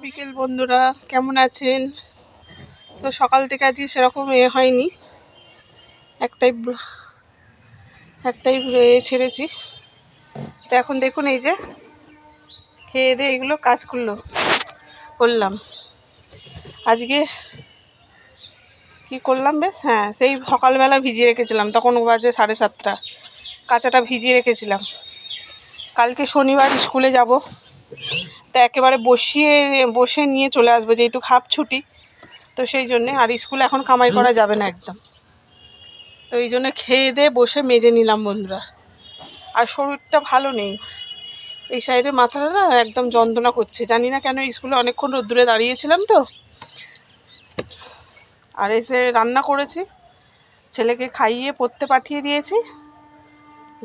বিকেল বন্ধুরা, কেমন আছেন? তো সকাল থেকে আজকে সেরকম হয়নি, একটাই একটাই ছেড়েছি। তো এখন দেখুন, এই যে খেয়ে দিয়ে এগুলো কাজ করলাম আজকে। কি করলাম বেশ, হ্যাঁ, সেই সকালবেলা ভিজিয়ে রেখেছিলাম, তখন বাজে 7:30। কাঁচাটা ভিজিয়ে রেখেছিলাম। কালকে শনিবার স্কুলে যাব, তা একেবারে বসে নিয়ে চলে আসবো, যেহেতু হাফ ছুটি। তো সেই জন্যে, আর স্কুলে এখন কামাই করা যাবে না একদম। তো এই জন্য খেয়ে দিয়ে বসে মেজে নিলাম বন্ধুরা। আর শরীরটা ভালো নেই, এই সাইডের মাথাটা না একদম যন্ত্রণা করছে, জানি না কেন। স্কুলে অনেকক্ষণ রোদ্দুরে দাঁড়িয়েছিলাম তো, আর এসে রান্না করেছি, ছেলেকে খাইয়ে পড়তে পাঠিয়ে দিয়েছি,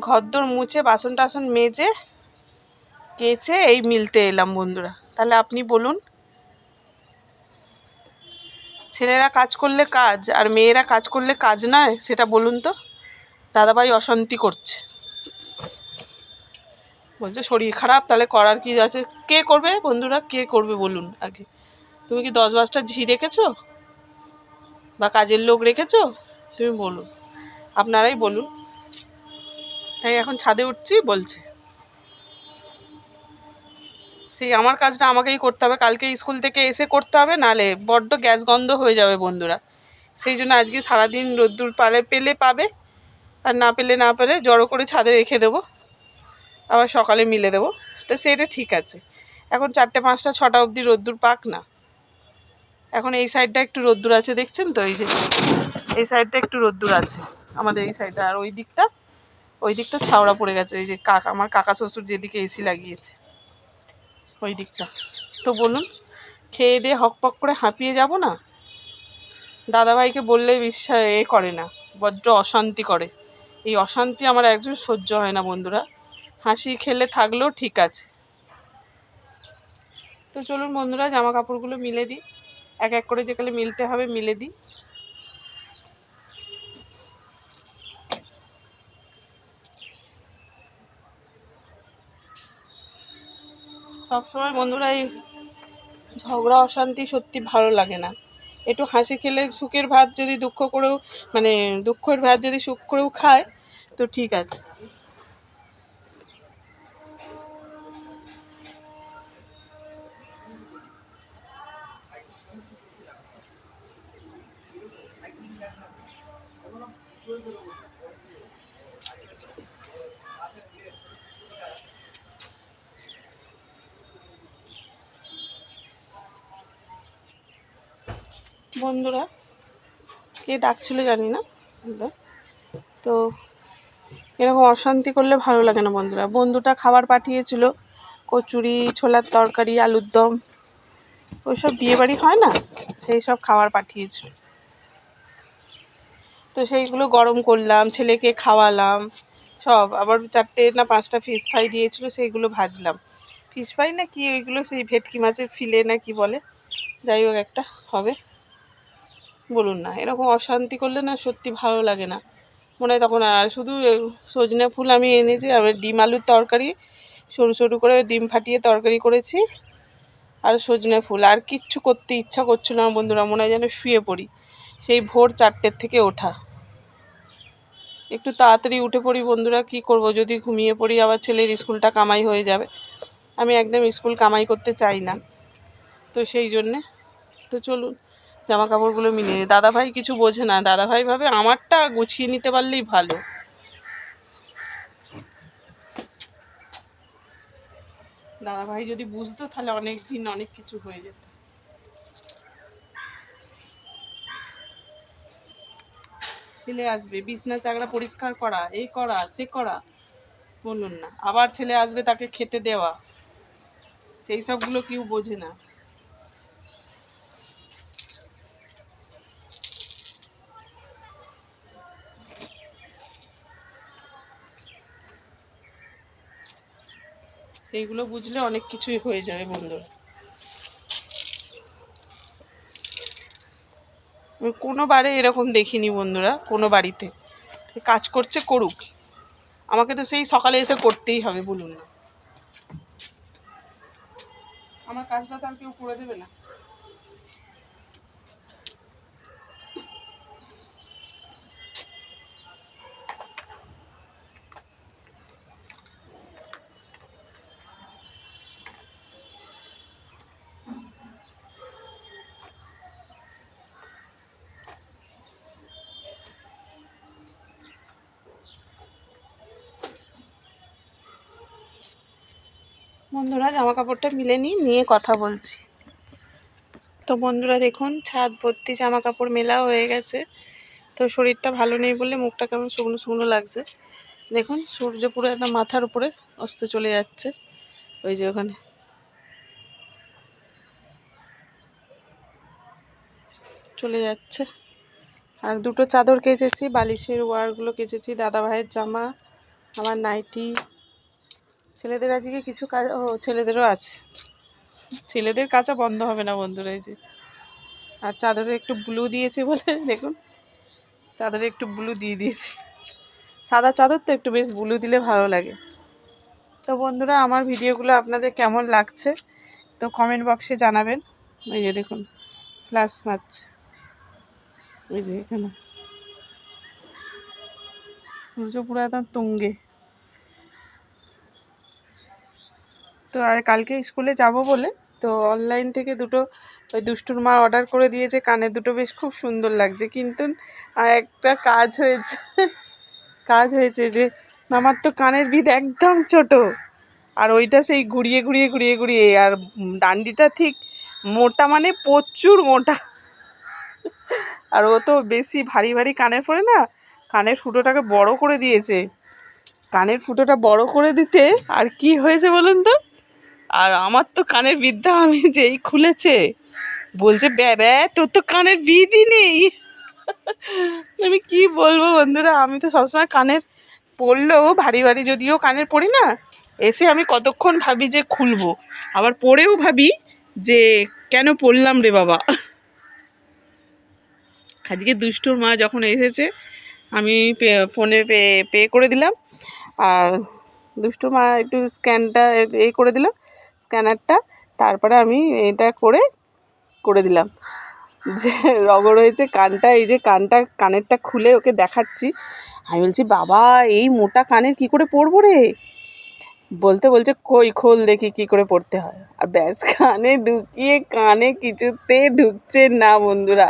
ঘরদোর মুছে বাসন টাসন মেজে কেচে এই মিলতে এলাম বন্ধুরা। তাহলে আপনি বলুন, ছেলেরা কাজ করলে কাজ আর মেয়েরা কাজ করলে কাজ নয়? সেটা বলুন তো। দাদাভাই অশান্তি করছে, বলছে শরীর খারাপ, তাহলে করার কি আছে? কে করবে বন্ধুরা, কে করবে বলুন আগে? তুমি কি 10-12টা ঝি রেখেছো বা কাজের লোক রেখেছো? তুমি বলুন, আপনারাই বলুন। তাই এখন ছাদে উঠছি, বলছে সেই আমার কাজটা আমাকেই করতে হবে, কালকে স্কুল থেকে এসে করতে হবে, নাহলে বড্ড গ্যাস গন্ধ হয়ে যাবে বন্ধুরা। সেই জন্য আজকে সারাদিন রোদ্দুর পেলে পাবে, আর না পেলে জড়ো করে ছাদে রেখে দেবো, আবার সকালে মিলে দেবো। তো সেটা ঠিক আছে, এখন 4টে 5টা 6টা অবধি রোদ্দুর পাক না। এখন এই সাইডটা একটু রোদ্দুর আছে, দেখছেন তো, এই যে এই সাইডটা একটু রোদ্দুর আছে আমাদের এই সাইডটা, আর ওই দিকটা ছাওড়া পড়ে গেছে। ওই যে আমার কাকা শ্বশুর যেদিকে এসি লাগিয়েছে ওই দিকটা। তো বলুন, খেয়ে দিয়ে হকপক করে হাঁপিয়ে যাব না? দাদাভাইকে বললে বিশ্বাস করে না, বড্ড অশান্তি করে। এই অশান্তি আমার একজন সহ্য হয় না বন্ধুরা। হাসি খেলে থাকলেও ঠিক আছে। তো চলুন বন্ধুরা, জামা কাপড়গুলো মিলে দিই, এক এক করে যেখানে মিলতে হবে মিলে দিই। সবসময় বন্ধুরা এই ঝগড়া অশান্তি সত্যি ভালো লাগে না। একটু হাসি খেলে সুখের ভাত যদি দুঃখের ভাত যদি সুখ করেও খায়, তো ঠিক আছে। বন্ধুরা, কে ডাকছিল জানি না, তো এরকম অশান্তি করলে ভালো লাগে না বন্ধুরা। বন্ধুটা খাবার পাঠিয়েছিল, কচুরি, ছোলার তরকারি, আলুর দম, ওইসব বিয়েবাড়ি হয় না, সেই সব খাবার পাঠিয়েছিল। তো সেইগুলো গরম করলাম, ছেলেকে খাওয়ালাম সব। আবার 4টে না 5টা ফিশ ফ্রাই দিয়েছিল, সেইগুলো ভাজলাম। ফিশ ফ্রাই না কি ওইগুলো, সেই ভেটকি মাছের ফিলে না কি বলে, যাই হোক একটা হবে। বলুন না, এরকম অশান্তি করলে না সত্যি ভালো লাগে না। মনে হয় তখন আর শুধু সজনে ফুল আমি এনেছি, আবার ডিম আলুর তরকারি, সরু সরু করে ডিম ফাটিয়ে তরকারি করেছি, আর সজনে ফুল, আর কিচ্ছু করতে ইচ্ছা করছিল না বন্ধুরা। মনে হয় যেন শুয়ে পড়ি, সেই ভোর 4টের থেকে ওঠা। একটু তাড়াতাড়ি উঠে পড়ি বন্ধুরা, কি করব, যদি ঘুমিয়ে পড়ি আবার ছেলের স্কুলটা কামাই হয়ে যাবে। আমি একদম স্কুল কামাই করতে চাই না, তো সেই জন্যে। তো চলুন জামা কাপড়গুলো মিলিয়ে নিই। দাদাভাই কিছু বোঝে না, দাদাভাই ভাবে আমারটা গুছিয়ে নিতে পারলেই ভালো। দাদাভাই যদি বুঝতো তাহলে অনেক দিন অনেক কিছু হয়ে যেত। ছেলে আসবে, বিছনা চাকরা পরিষ্কার করা, এই করা সে করা, বলুন না। আবার ছেলে আসবে, তাকে খেতে দেওয়া, সেই সবগুলো কেউ বোঝে না। সেইগুলো বুঝলে অনেক কিছুই হয়ে যাবে বন্ধুরা। কোনো বারে এরকম দেখিনি বন্ধুরা, কোনো বাড়িতে কাজ করছে করুক, আমাকে তো সেই সকালে এসে করতেই হবে, বলুন না। আমার কাজটা তো আর কেউ করে দেবে না। বন্ধুরা জামা কাপড়টা মিলে নিয়ে কথা বলছি। তো বন্ধুরা দেখুন ছাদ ভর্তি জামা কাপড় মেলা হয়ে গেছে। তো শরীরটা ভালো নেই বলে মুখটা কেমন শুকনো শুকনো লাগছে। দেখুন সূর্য পুরো একদম মাথার উপরে অস্ত চলে যাচ্ছে, ওই যে ওখানে চলে যাচ্ছে। আর দুটো চাদর কেচেছি, বালিশের ওয়ারগুলো কেচেছি, দাদা ভাইয়ের জামা, আমার নাইটি। ছেলেদের আজকে কিছু কাজ, ও ছেলেদেরও আছে, ছেলেদের কাচা বন্ধ হবে না বন্ধুরা। এই যে আর চাদরে একটু ব্লু দিয়েছি বলে দেখুন চাদরে একটু ব্লু দিয়ে দিয়েছি, সাদা চাদর তো একটু বেশ ব্লু দিলে ভালো লাগে। তো বন্ধুরা আমার ভিডিওগুলো আপনাদের কেমন লাগছে তো কমেন্ট বক্সে জানাবেন। এই যে দেখুন ফ্ল্যাশ মারছে, ওই যে এখানে সূর্য পুরো একদম তুঙ্গে। তো আর কালকে স্কুলে যাব বলে তো অনলাইন থেকে দুটো ওই দুষ্টুর মা অর্ডার করে দিয়েছে, কানের দুটো বেশ খুব সুন্দর লাগছে। কিন্তু আর একটা কাজ হয়েছে যে আমার তো কানের বিধ একদম ছোট, আর ওইটা সেই ঘুরিয়ে ঘুরিয়ে ঘুরিয়ে ঘুরিয়ে, আর ডান্ডিটা ঠিক মোটা, মানে প্রচুর মোটা। আর ও তো বেশি ভারী ভারী কানের পরে না, কানের ফুটোটাকে বড় করে দিয়েছে। কানের ফুটোটা বড় করে দিতে আর কি হয়েছে বলুন তো, আর আমার তো কানের বিদ্যা আমি যেই খুলেছে বলছে ব্যা তোর তো কানের বিধই নেই। আমি কি বলবো বন্ধুরা, আমি তো সবসময় কানের পরলেও ভারী ভারী যদিও কানের পরি না, এসে আমি কতক্ষণ ভাবি যে খুলবো, আবার পরেও ভাবি যে কেন পরলাম রে বাবা। আজকে দুষ্টুর মা যখন এসেছে আমি ফোনে পে করে দিলাম, আর দুষ্টুর মা একটু স্ক্যানটা করে দিল, স্ক্যানারটা, তারপরে আমি এটা করে দিলাম যে রগড় হয়েছে কানটা। এই যে কানেরটা খুলে ওকে দেখাচ্ছি, আমি বলছি বাবা এই মোটা কানের কি করে পরবো রে, বলছে কই খোল দেখি কি করে পড়তে হয়। আর ব্যাস কানে ঢুকিয়ে কানে কিছুতে ঢুকছে না বন্ধুরা,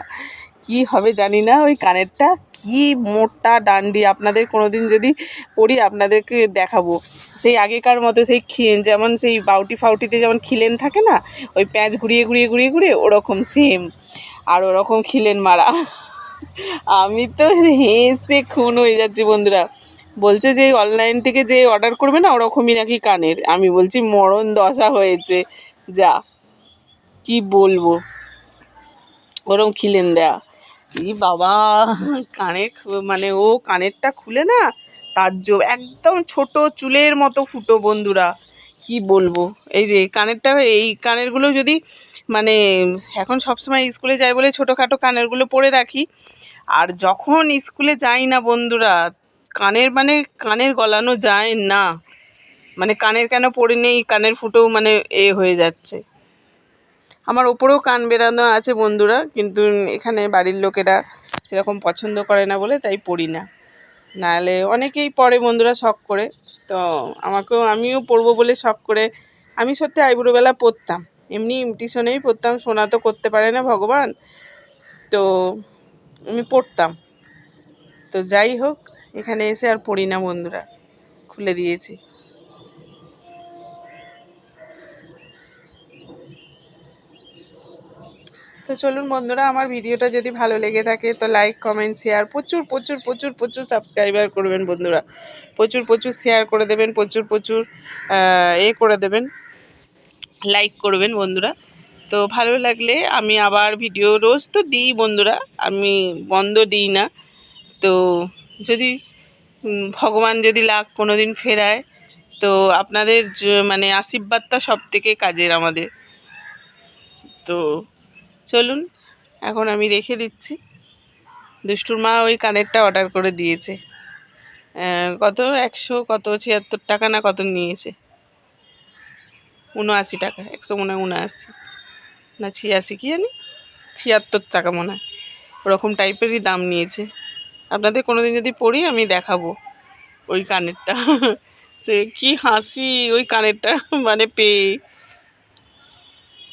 কি হবে জানি না। ওই কানেরটা কি মোটা ডান্ডি, আপনাদের কোনোদিন যদি পড়ি আপনাদেরকে দেখাবো। সেই আগেকার মতো সেই যেমন সেই বাউটি ফাউটিতে যেমন খিলেন থাকে না, ওই প্যাঁচ ঘুরিয়ে ঘুরিয়ে ঘুরিয়ে ঘুরিয়ে ওরকম সেম, আর ওরকম খিলেন মারা। আমি তো হেসে খুন হয়ে যাচ্ছি বন্ধুরা। বলছে যে অনলাইন থেকে যে অর্ডার করবে না ওরকমই নাকি কানের। আমি বলছি মরণ দশা হয়েছে, যা কি বলবো, ওরকম খিলেন দেয়া। ই বাবা কানে মানে ও কানেরটা খুলে না তার একদম ছোট চুলের মতো ফুটো বন্ধুরা, কি বলবো। এই যে কানেরটা, এই কানেরগুলো যদি মানে এখন সবসময় স্কুলে যাই বলে ছোটোখাটো কানেরগুলো পরে রাখি, আর যখন স্কুলে যাই না বন্ধুরা কানের গলানো যায় না, মানে কানের কেন পরে নেই, কানের ফুটো মানে হয়ে যাচ্ছে। আমার ওপরেও কান বেরানো আছে বন্ধুরা, কিন্তু এখানে বাড়ির লোকেরা সেরকম পছন্দ করে না বলে তাই পরি না, নাহলে অনেকেই পরে বন্ধুরা শখ করে। তো আমিও পরবো বলে শখ করে আমি সত্যি আইবুড়োবেলা পরতাম, এমনি ইমিটেশনেই পরতাম, সোনা তো করতে পারে না ভগবান, তো আমি পরতাম। তো যাই হোক এখানে এসে আর পড়ি না বন্ধুরা, খুলে দিয়েছি। তো চলুন বন্ধুরা, আমার ভিডিওটা যদি ভালো লেগে থাকে তো লাইক কমেন্ট শেয়ার, প্রচুর প্রচুর প্রচুর প্রচুর সাবস্ক্রাইবার করবেন বন্ধুরা, প্রচুর প্রচুর শেয়ার করে দেবেন, প্রচুর প্রচুর করে দেবেন, লাইক করবেন বন্ধুরা। তো ভালো লাগলে আমি আবার ভিডিও রোজ তো দিই বন্ধুরা, আমি বন্ধ দিই না। তো যদি ভগবান যদি লাক কোনো দিন ফেরায় তো আপনাদের মানে আশীর্বাদটা সব থেকে কাজের আমাদের। তো চলুন এখন আমি রেখে দিচ্ছি। দুষ্টুর মা ওই কানেরটা অর্ডার করে দিয়েছে, কত 100 কত 76 টাকা না কত নিয়েছে। 79 টাকা, 100 মনে হয় 79 না 86, কি জানি 76 টাকা মনে হয়, ওরকম টাইপেরই দাম নিয়েছে। আপনাদের কোনোদিন যদি পরি আমি দেখাবো ওই কানেরটা। সে কি হাসি ওই কানেরটা মানে পেয়ে।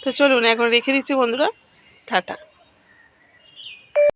তো চলুন এখন রেখে দিচ্ছি বন্ধুরা, টাটা।